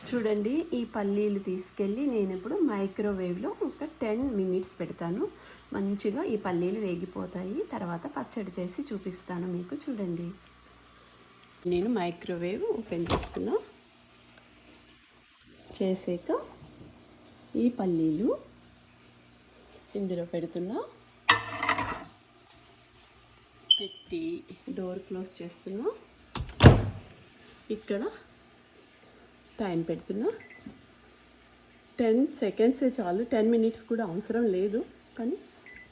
చూడండి, ఈ పల్లీలు తీసుకెళ్ళి నేను ఇప్పుడు మైక్రోవేవ్లో ఒక 10 మినిట్స్ పెడతాను. మంచిగా ఈ పల్లీలు వేగిపోతాయి. తర్వాత పచ్చడి చేసి చూపిస్తాను మీకు. చూడండి, నేను మైక్రోవేవ్ ఓపెన్ చేస్తున్నా. చేసాక ఈ పల్లీలు ఇందులో పెడుతున్నా. పెట్టి డోర్ క్లోజ్ చేస్తున్నా. ఇక్కడ టైం పెడుతున్నా. 10 సెకండ్సే చాలు, 10 మినిట్స్ కూడా అవసరం లేదు, కానీ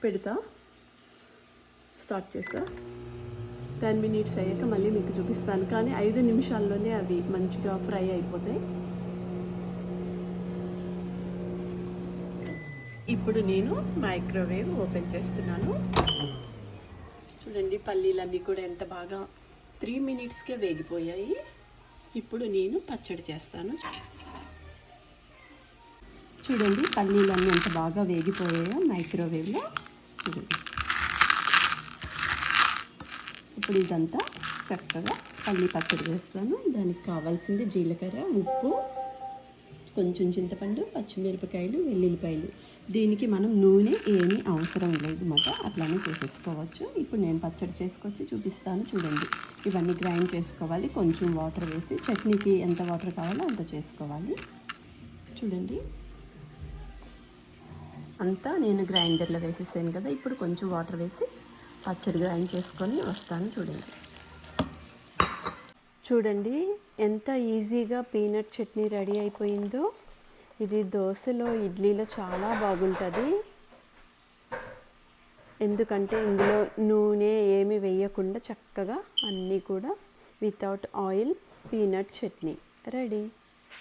పెడతా. స్టార్ట్ చేసా. 10 మినిట్స్ అయ్యాక మళ్ళీ మీకు చూపిస్తాను, కానీ 5 నిమిషాల్లోనే అవి మంచిగా ఫ్రై అయిపోతాయి. ఇప్పుడు నేను మైక్రోవేవ్ ఓపెన్ చేస్తున్నాను. చూడండి, పల్లీలన్నీ కూడా ఎంత బాగా 3 మినిట్స్కే వేగిపోయాయి. ఇప్పుడు నేను పచ్చడి చేస్తాను. చూడండి, పల్లీలన్నీ ఎంత బాగా వేగిపోయాయో మైక్రోవేవ్లో. చూడండి, ఇప్పుడు ఇదంతా చక్కగా పల్లీ పచ్చడి వేస్తాను. దానికి కావాల్సింది జీలకర్ర, ఉప్పు, కొంచెం చింతపండు, పచ్చిమిరపకాయలు, వెల్లుల్లిపాయలు. దీనికి మనం నూనె ఏమీ అవసరం లేదు మాట, అట్లానే చేసేసుకోవచ్చు. ఇప్పుడు నేను పచ్చడి చేసుకొచ్చి చూపిస్తాను. చూడండి, ఇవన్నీ గ్రైండ్ చేసుకోవాలి. కొంచెం వాటర్ వేసి, చట్నీకి ఎంత వాటర్ కావాలో అంత చేసుకోవాలి. చూడండి, అంతా నేను గ్రైండర్లో వేసేసాను కదా. ఇప్పుడు కొంచెం వాటర్ వేసి పచ్చడి గ్రైండ్ చేసుకొని వస్తాను. చూడండి ఎంత ఈజీగా పీనట్ చట్నీ రెడీ అయిపోయిందో. ఇది దోశలో, ఇడ్లీలో చాలా బాగుంటుంది. ఎందుకంటే ఇందులో నూనె ఏమి వేయకుండా చక్కగా అన్నీ కూడా without oil peanut chutney ready.